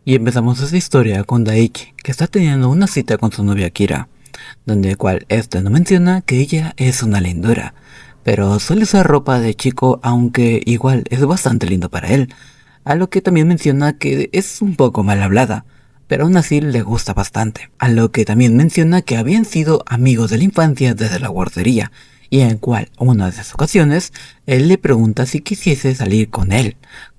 Y empezamos esta historia con Daichi, que está teniendo una cita con su novia Kira, donde el cual este no menciona que ella es una lindura, pero suele usar ropa de chico aunque igual es bastante lindo para él, a lo que también menciona que es un poco mal hablada, pero aún así le gusta bastante, a lo que también menciona que habían sido amigos de la infancia desde la guardería, y en el cual una de esas ocasiones él le pregunta si quisiese salir con él,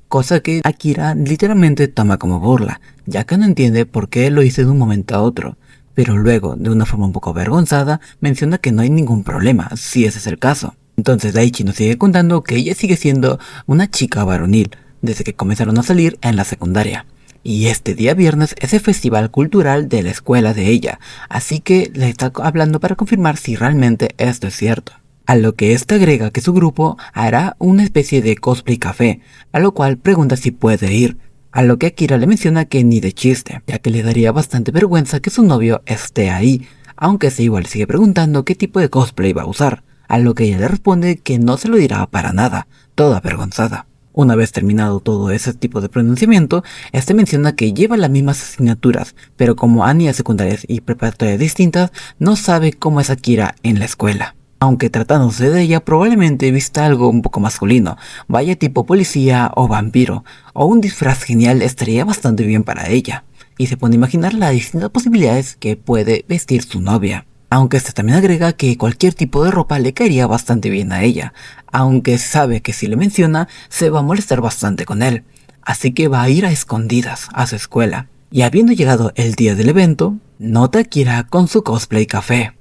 cosa que Akira literalmente toma como burla, ya que no entiende por qué lo hizo de un momento a otro, pero luego, de una forma un poco avergonzada, menciona que no hay ningún problema, si ese es el caso. Entonces Daichi nos sigue contando que ella sigue siendo una chica varonil, desde que comenzaron a salir en la secundaria. Y este día viernes es el festival cultural de la escuela de ella, así que le está hablando para confirmar si realmente esto es cierto. A lo que ésta agrega que su grupo hará una especie de cosplay café, a lo cual pregunta si puede ir, a lo que Akira le menciona que ni de chiste, ya que le daría bastante vergüenza que su novio esté ahí, aunque se igual sigue preguntando qué tipo de cosplay va a usar, a lo que ella le responde que no se lo dirá para nada, toda avergonzada. Una vez terminado todo ese tipo de pronunciamiento, este menciona que lleva las mismas asignaturas, pero como han ido a secundarias y preparatorias distintas, no sabe cómo es Akira en la escuela. Aunque tratándose de ella probablemente vista algo un poco masculino, vaya tipo policía o vampiro, o un disfraz genial estaría bastante bien para ella, y se pone a imaginar las distintas posibilidades que puede vestir su novia. Aunque este también agrega que cualquier tipo de ropa le caería bastante bien a ella, aunque sabe que si le menciona se va a molestar bastante con él, así que va a ir a escondidas a su escuela. Y habiendo llegado el día del evento, nota que irá con su cosplay café,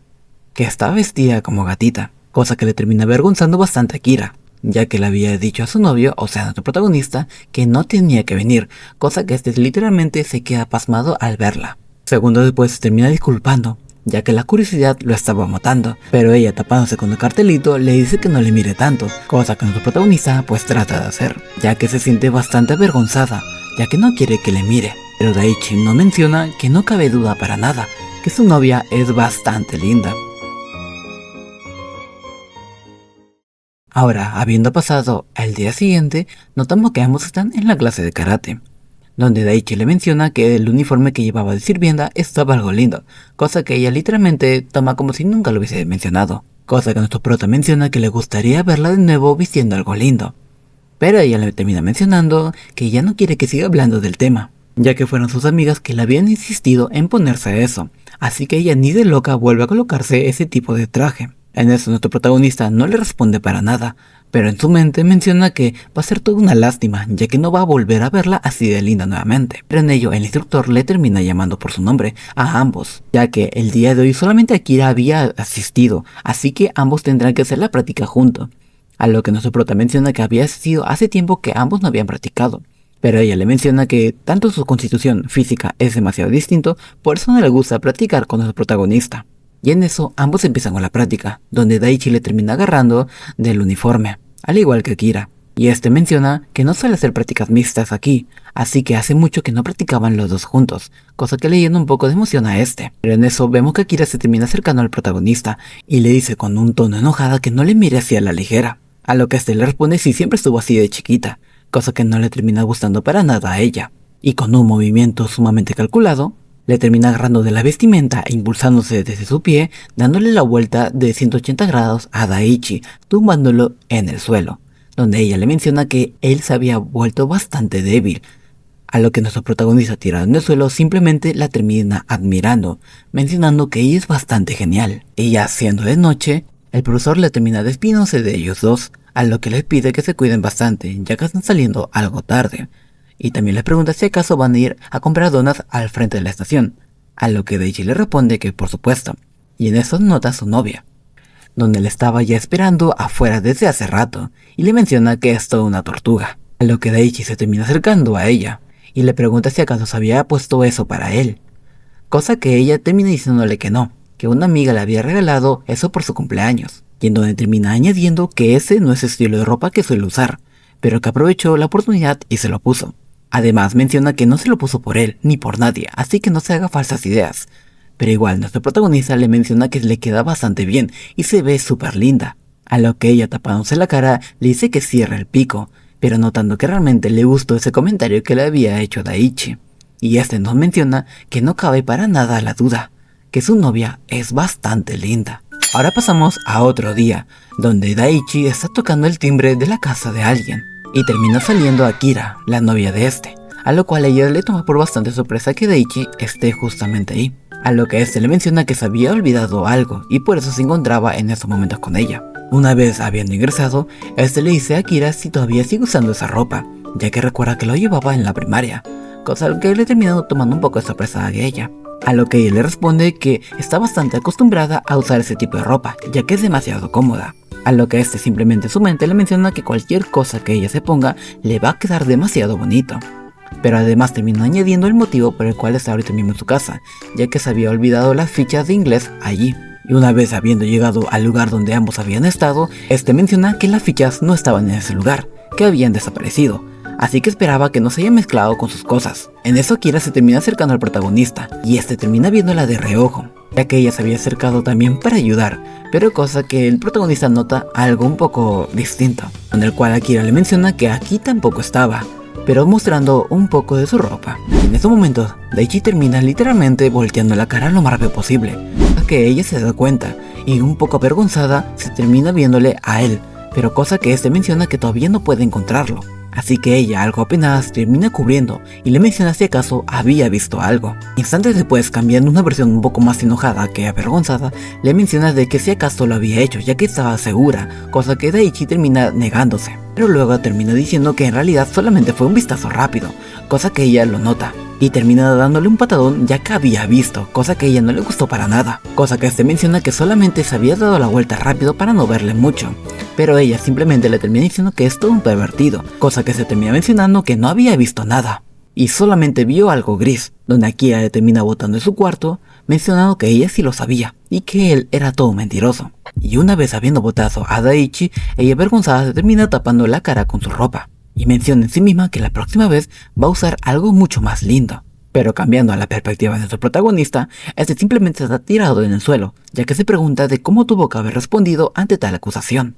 que estaba vestida como gatita, cosa que le termina avergonzando bastante a Kira, ya que le había dicho a su novio, o sea, a nuestro protagonista, que no tenía que venir, cosa que este literalmente se queda pasmado al verla. Segundos después se termina disculpando, ya que la curiosidad lo estaba matando, pero ella tapándose con el cartelito le dice que no le mire tanto, cosa que nuestro protagonista pues trata de hacer, ya que se siente bastante avergonzada, ya que no quiere que le mire, pero Daichi no menciona que no cabe duda para nada, que su novia es bastante linda. Ahora, habiendo pasado el día siguiente, notamos que ambos están en la clase de karate, donde Daichi le menciona que el uniforme que llevaba de sirvienta estaba algo lindo, cosa que ella literalmente toma como si nunca lo hubiese mencionado, cosa que nuestro prota menciona que le gustaría verla de nuevo vistiendo algo lindo, pero ella le termina mencionando que ya no quiere que siga hablando del tema, ya que fueron sus amigas que le habían insistido en ponerse eso, así que ella ni de loca vuelve a colocarse ese tipo de traje. En eso nuestro protagonista no le responde para nada, pero en su mente menciona que va a ser toda una lástima, ya que no va a volver a verla así de linda nuevamente. Pero en ello el instructor le termina llamando por su nombre a ambos, ya que el día de hoy solamente Akira había asistido, así que ambos tendrán que hacer la práctica juntos. A lo que nuestro prota menciona que había sido hace tiempo que ambos no habían practicado. Pero ella le menciona que tanto su constitución física es demasiado distinto, por eso no le gusta practicar con nuestro protagonista. Y en eso ambos empiezan con la práctica, donde Daichi le termina agarrando del uniforme, al igual que Akira. Y este menciona que no suele hacer prácticas mixtas aquí, así que hace mucho que no practicaban los dos juntos, cosa que le llena un poco de emoción a este. Pero en eso vemos que Akira se termina acercando al protagonista y le dice con un tono enojada que no le mire así a la ligera, a lo que este le responde si siempre estuvo así de chiquita, cosa que no le termina gustando para nada a ella. Y con un movimiento sumamente calculado, le termina agarrando de la vestimenta e impulsándose desde su pie, dándole la vuelta de 180 grados a Daichi, tumbándolo en el suelo, donde ella le menciona que él se había vuelto bastante débil, a lo que nuestro protagonista tirado en el suelo simplemente la termina admirando, mencionando que ella es bastante genial. Y ya siendo de noche, el profesor le termina despidiéndose de ellos dos, a lo que les pide que se cuiden bastante, ya que están saliendo algo tarde. Y también les pregunta si acaso van a ir a comprar donas al frente de la estación, a lo que Daichi le responde que por supuesto, y en eso nota a su novia, donde le estaba ya esperando afuera desde hace rato, y le menciona que es toda una tortuga, a lo que Daichi se termina acercando a ella, y le pregunta si acaso se había puesto eso para él, cosa que ella termina diciéndole que no, que una amiga le había regalado eso por su cumpleaños, y en donde termina añadiendo que ese no es el estilo de ropa que suele usar, pero que aprovechó la oportunidad y se lo puso. Además menciona que no se lo puso por él, ni por nadie, así que no se haga falsas ideas. Pero igual nuestro protagonista le menciona que le queda bastante bien y se ve súper linda. A lo que ella tapándose la cara le dice que cierre el pico, pero notando que realmente le gustó ese comentario que le había hecho Daichi. y este nos menciona que no cabe para nada la duda, que su novia es bastante linda. Ahora pasamos a otro día, donde Daichi está tocando el timbre de la casa de alguien, y termina saliendo Akira, la novia de este, a lo cual ella le toma por bastante sorpresa que Daichi esté justamente ahí, a lo que este le menciona que se había olvidado algo y por eso se encontraba en esos momentos con ella. Una vez habiendo ingresado, este le dice a Akira si todavía sigue usando esa ropa, ya que recuerda que lo llevaba en la primaria, cosa que le termina tomando un poco de sorpresa a ella. A lo que ella le responde que está bastante acostumbrada a usar ese tipo de ropa, ya que es demasiado cómoda. A lo que este simplemente en su mente le menciona que cualquier cosa que ella se ponga le va a quedar demasiado bonito. Pero además termina añadiendo el motivo por el cual está ahorita mismo en su casa, ya que se había olvidado las fichas de inglés allí. Y una vez habiendo llegado al lugar donde ambos habían estado, este menciona que las fichas no estaban en ese lugar, que habían desaparecido, así que esperaba que no se haya mezclado con sus cosas. En eso Akira se termina acercando al protagonista, y este termina viéndola de reojo, ya que ella se había acercado también para ayudar, pero cosa que el protagonista nota algo un poco distinto, con el cual Akira le menciona que aquí tampoco estaba, pero mostrando un poco de su ropa. En ese momento, Daichi termina literalmente volteando la cara lo más rápido posible, a que ella se da cuenta, y un poco avergonzada se termina viéndole a él, pero cosa que este menciona que todavía no puede encontrarlo. Así que ella, algo apenas, termina cubriendo y le menciona si acaso había visto algo. Instantes después, cambiando una versión un poco más enojada que avergonzada, le menciona de que si acaso lo había hecho, ya que estaba segura, cosa que Daichi termina negándose. Pero luego termina diciendo que en realidad solamente fue un vistazo rápido, cosa que ella lo nota. Y termina dándole un patadón ya que había visto, cosa que a ella no le gustó para nada. Cosa que este menciona que solamente se había dado la vuelta rápido para no verle mucho. Pero ella simplemente le termina diciendo que es todo un pervertido, cosa que se termina mencionando que no había visto nada. Y solamente vio algo gris, donde Akira le termina botando en su cuarto, mencionando que ella sí lo sabía, y que él era todo mentiroso. Y una vez habiendo botado a Daichi, ella avergonzada se termina tapando la cara con su ropa. Y menciona en sí misma que la próxima vez va a usar algo mucho más lindo. Pero cambiando a la perspectiva de nuestro protagonista, este simplemente está tirado en el suelo, ya que se pregunta de cómo tuvo que haber respondido ante tal acusación.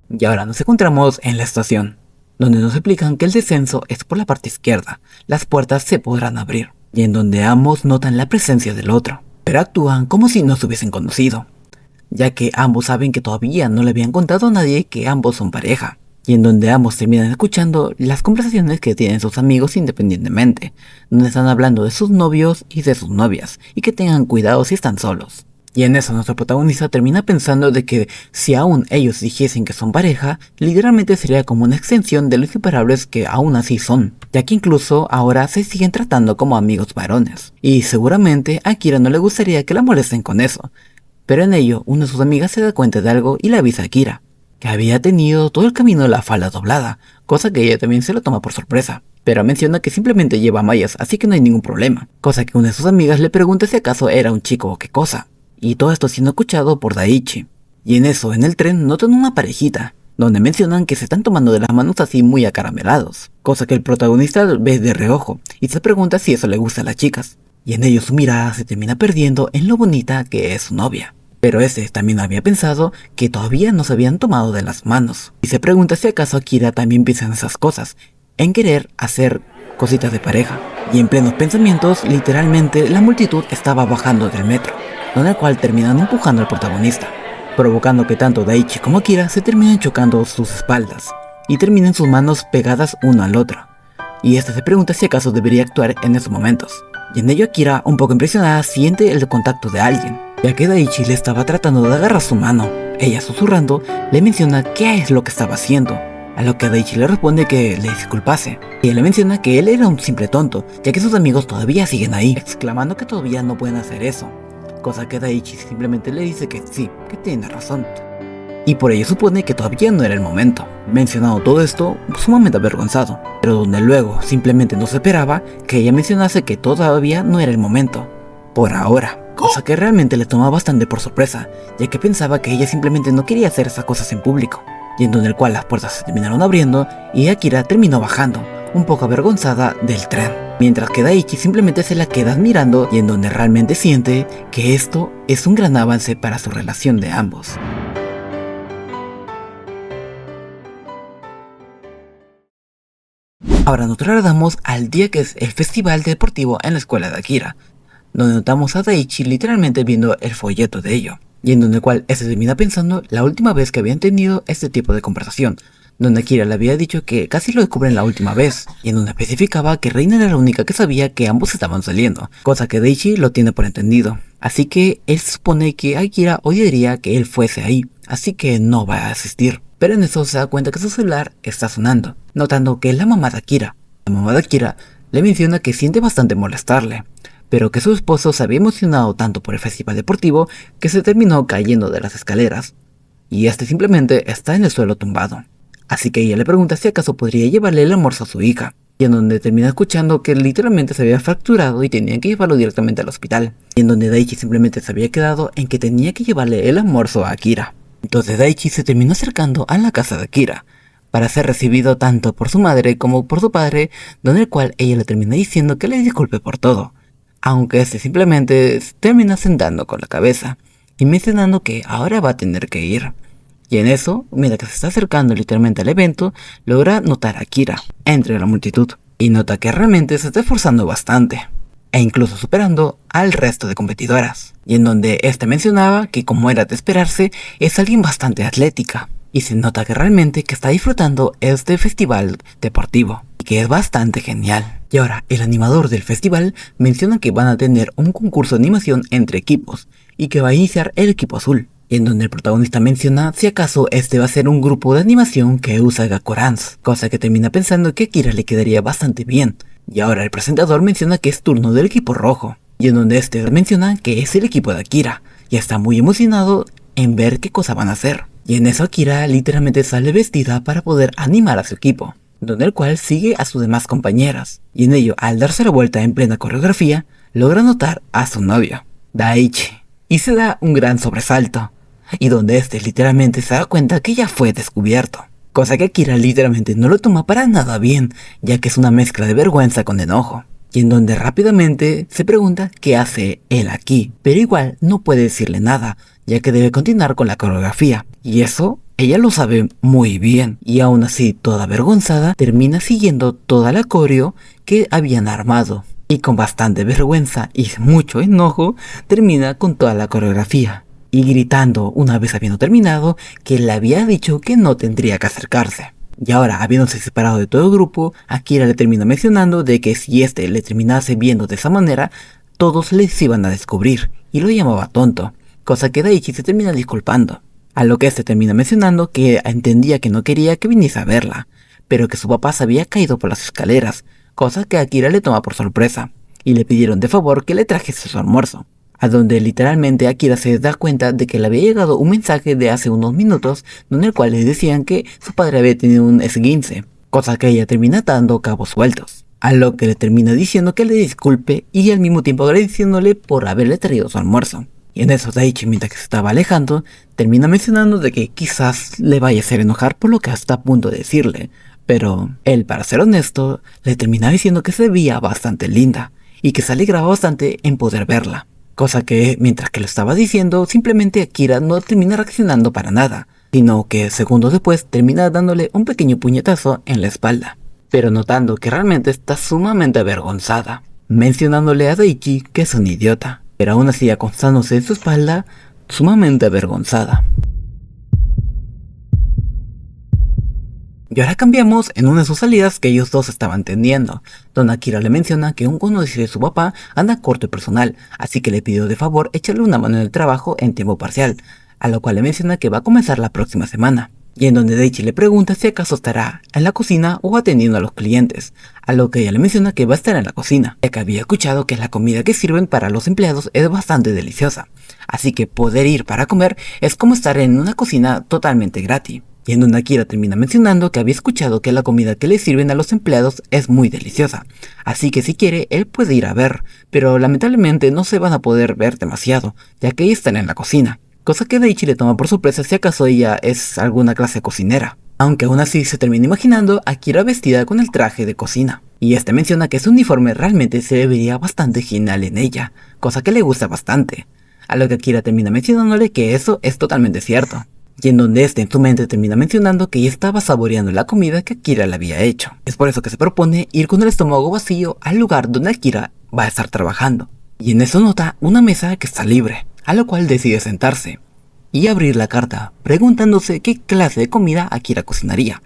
Y ahora nos encontramos en la estación, donde nos explican que el descenso es por la parte izquierda, las puertas se podrán abrir, y en donde ambos notan la presencia del otro, pero actúan como si no se hubiesen conocido, ya que ambos saben que todavía no le habían contado a nadie que ambos son pareja, y en donde ambos terminan escuchando las conversaciones que tienen sus amigos independientemente, donde están hablando de sus novios y de sus novias, y que tengan cuidado si están solos. Y en eso nuestro protagonista termina pensando de que si aún ellos dijesen que son pareja, literalmente sería como una extensión de los inseparables que aún así son, ya que incluso ahora se siguen tratando como amigos varones. Y seguramente a Akira no le gustaría que la molesten con eso, pero en ello una de sus amigas se da cuenta de algo y le avisa a Akira, que había tenido todo el camino de la falda doblada, cosa que ella también se lo toma por sorpresa. Pero menciona que simplemente lleva mallas, así que no hay ningún problema, cosa que una de sus amigas le pregunta si acaso era un chico o qué cosa. Y todo esto siendo escuchado por Daichi. Y en eso, en el tren, notan una parejita, donde mencionan que se están tomando de las manos así muy acaramelados, cosa que el protagonista ve de reojo, y se pregunta si eso le gusta a las chicas. Y en ello su mirada se termina perdiendo en lo bonita que es su novia. Pero ese también había pensado que todavía no se habían tomado de las manos, y se pregunta si acaso Akira también piensa en esas cosas, en querer hacer cositas de pareja. Y en plenos pensamientos, literalmente la multitud estaba bajando del metro, donde el cual terminan empujando al protagonista, provocando que tanto Daichi como Akira se terminen chocando sus espaldas, y terminen sus manos pegadas uno al otro, y este se pregunta si acaso debería actuar en esos momentos. Y en ello Akira, un poco impresionada, siente el contacto de alguien, ya que Daichi le estaba tratando de agarrar su mano. Ella susurrando, le menciona qué es lo que estaba haciendo, a lo que Daichi le responde que le disculpase. Ella le menciona que él era un simple tonto, ya que sus amigos todavía siguen ahí, exclamando que todavía no pueden hacer eso, cosa que Daichi simplemente le dice que sí, que tiene razón. Y por ello supone que todavía no era el momento, mencionando todo esto sumamente avergonzado, pero donde luego simplemente no se esperaba que ella mencionase que todavía no era el momento, por ahora, cosa que realmente le toma bastante por sorpresa, ya que pensaba que ella simplemente no quería hacer esas cosas en público, y en donde el cual las puertas se terminaron abriendo y Akira terminó bajando, un poco avergonzada del tren, mientras que Daichi simplemente se la queda admirando y en donde realmente siente que esto es un gran avance para su relación de ambos. Ahora nos trasladamos al día que es el festival deportivo en la escuela de Akira, donde notamos a Daichi literalmente viendo el folleto de ello, y en donde el cual se termina pensando la última vez que habían tenido este tipo de conversación, donde Akira le había dicho que casi lo descubren la última vez, y en donde especificaba que Reina era la única que sabía que ambos estaban saliendo, cosa que Daichi lo tiene por entendido. Así que él supone que Akira odiaría que él fuese ahí, así que no va a asistir. Pero en eso se da cuenta que su celular está sonando, notando que es la mamá de Akira. La mamá de Akira le menciona que siente bastante molestarle, pero que su esposo se había emocionado tanto por el festival deportivo que se terminó cayendo de las escaleras, y este simplemente está en el suelo tumbado. Así que ella le pregunta si acaso podría llevarle el almuerzo a su hija, y en donde termina escuchando que literalmente se había fracturado y tenían que llevarlo directamente al hospital, y en donde Daichi simplemente se había quedado en que tenía que llevarle el almuerzo a Akira. Entonces Daichi se terminó acercando a la casa de Akira, para ser recibido tanto por su madre como por su padre, donde el cual ella le termina diciendo que le disculpe por todo, aunque este simplemente termina sentando con la cabeza, y mencionando que ahora va a tener que ir. Y en eso, mientras que se está acercando literalmente al evento, logra notar a Akira entre la multitud, y nota que realmente se está esforzando bastante, e incluso superando al resto de competidoras, y en donde este mencionaba que, como era de esperarse, es alguien bastante atlética, y se nota que realmente que está disfrutando este festival deportivo, y que es bastante genial. Y ahora, el animador del festival menciona que van a tener un concurso de animación entre equipos, y que va a iniciar el equipo azul, y en donde el protagonista menciona si acaso este va a ser un grupo de animación que usa Gakorans, cosa que termina pensando que a Akira le quedaría bastante bien. Y ahora el presentador menciona que es turno del equipo rojo, y en donde este menciona que es el equipo de Akira, y está muy emocionado en ver qué cosa van a hacer. Y en eso Akira literalmente sale vestida para poder animar a su equipo, donde el cual sigue a sus demás compañeras, y en ello, al darse la vuelta en plena coreografía, logra notar a su novio, Daichi, y se da un gran sobresalto, y donde este literalmente se da cuenta que ya fue descubierto. Cosa que Akira literalmente no lo toma para nada bien, ya que es una mezcla de vergüenza con enojo, y en donde rápidamente se pregunta qué hace él aquí, pero igual no puede decirle nada, ya que debe continuar con la coreografía, y eso ella lo sabe muy bien, y aún así toda avergonzada termina siguiendo toda la coreo que habían armado, y con bastante vergüenza y mucho enojo termina con toda la coreografía, y gritando una vez habiendo terminado que le había dicho que no tendría que acercarse. Y ahora, habiéndose separado de todo el grupo, Akira le termina mencionando de que si este le terminase viendo de esa manera, todos les iban a descubrir, y lo llamaba tonto, cosa que Daichi se termina disculpando. A lo que este termina mencionando que entendía que no quería que viniese a verla, pero que su papá se había caído por las escaleras, cosa que Akira le toma por sorpresa, y le pidieron de favor que le trajese su almuerzo. A donde literalmente Akira se da cuenta de que le había llegado un mensaje de hace unos minutos, donde el cual le decían que su padre había tenido un esguince, cosa que ella termina dando cabos sueltos, a lo que le termina diciendo que le disculpe y al mismo tiempo agradeciéndole por haberle traído su almuerzo. Y en eso Daichi, mientras que se estaba alejando, termina mencionando de que quizás le vaya a hacer enojar por lo que está a punto de decirle, pero él, para ser honesto, le termina diciendo que se veía bastante linda y que se alegraba bastante en poder verla. Cosa que, mientras que lo estaba diciendo, simplemente Akira no termina reaccionando para nada, sino que segundos después termina dándole un pequeño puñetazo en la espalda, pero notando que realmente está sumamente avergonzada, mencionándole a Daichi que es un idiota, pero aún así acostándose en su espalda, sumamente avergonzada. Y ahora cambiamos en una de sus salidas que ellos dos estaban teniendo, donde Akira le menciona que un conocido de su papá anda corto personal, así que le pidió de favor echarle una mano en el trabajo en tiempo parcial, a lo cual le menciona que va a comenzar la próxima semana, y en donde Daichi le pregunta si acaso estará en la cocina o atendiendo a los clientes, a lo que ella le menciona que va a estar en la cocina, ya que había escuchado que la comida que sirven para los empleados es bastante deliciosa, así que poder ir para comer es como estar en una cocina totalmente gratis. Y en donde Akira termina mencionando que había escuchado que la comida que le sirven a los empleados es muy deliciosa, así que si quiere él puede ir a ver, pero lamentablemente no se van a poder ver demasiado, ya que están en la cocina, cosa que Daichi le toma por sorpresa si acaso ella es alguna clase de cocinera, aunque aún así se termina imaginando a Akira vestida con el traje de cocina, y este menciona que su uniforme realmente se vería bastante genial en ella, cosa que le gusta bastante, a lo que Akira termina mencionándole que eso es totalmente cierto. y en donde este en su mente termina mencionando que ella estaba saboreando la comida que Akira le había hecho. Es por eso que se propone ir con el estómago vacío al lugar donde Akira va a estar trabajando, y en eso nota una mesa que está libre, a lo cual decide sentarse y abrir la carta, preguntándose qué clase de comida Akira cocinaría.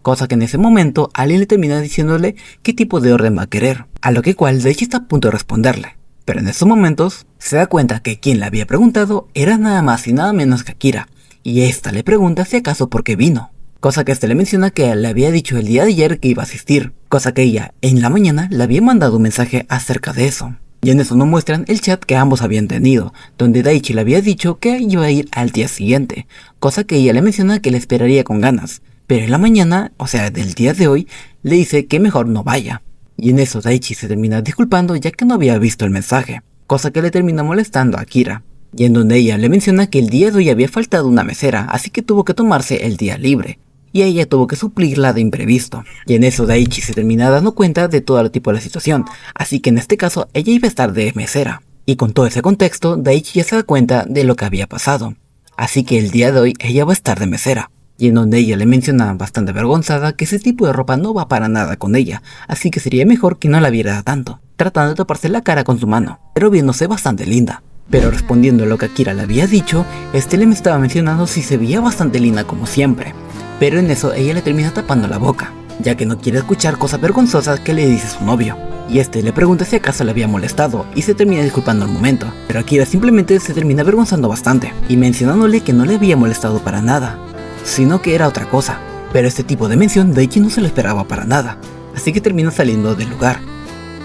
Cosa que en ese momento alguien le termina diciéndole qué tipo de orden va a querer, a lo que cual Daichi está a punto de responderle. Pero en esos momentos se da cuenta que quien le había preguntado era nada más y nada menos que Akira, y esta le pregunta si acaso por qué vino. Cosa que este le menciona que le había dicho el día de ayer que iba a asistir, cosa que ella en la mañana le había mandado un mensaje acerca de eso. Y en eso nos muestran el chat que ambos habían tenido, donde Daichi le había dicho que iba a ir al día siguiente, cosa que ella le menciona que le esperaría con ganas, pero en la mañana, o sea del día de hoy, le dice que mejor no vaya. Y en eso Daichi se termina disculpando ya que no había visto el mensaje, cosa que le termina molestando a Akira, y en donde ella le menciona que el día de hoy había faltado una mesera, así que tuvo que tomarse el día libre, y ella tuvo que suplirla de imprevisto. Y en eso Daichi se termina dando cuenta de todo el tipo de la situación, así que en este caso ella iba a estar de mesera. Y con todo ese contexto, Daichi ya se da cuenta de lo que había pasado, así que el día de hoy ella va a estar de mesera. Y en donde ella le menciona bastante avergonzada que ese tipo de ropa no va para nada con ella, así que sería mejor que no la viera tanto, tratando de taparse la cara con su mano, pero viéndose bastante linda. Pero respondiendo a lo que Akira le había dicho, este le estaba mencionando si se veía bastante linda como siempre, pero en eso ella le termina tapando la boca, ya que no quiere escuchar cosas vergonzosas que le dice su novio. Y este le pregunta si acaso le había molestado y se termina disculpando al momento, pero Akira simplemente se termina avergonzando bastante y mencionándole que no le había molestado para nada, sino que era otra cosa. Pero este tipo de mención Daichi no se lo esperaba para nada, así que termina saliendo del lugar.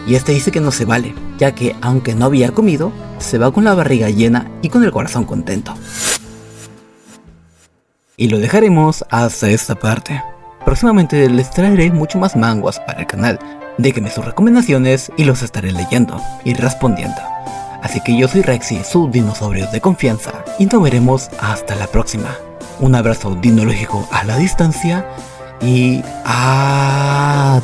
Y este dice que no se vale, ya que aunque no había comido, se va con la barriga llena y con el corazón contento. Y lo dejaremos hasta esta parte. Próximamente les traeré mucho más manguas para el canal. Déjenme sus recomendaciones y los estaré leyendo y respondiendo. Así que yo soy Rexy, su dinosaurio de confianza, y nos veremos hasta la próxima. Un abrazo dinológico a la distancia y adiós.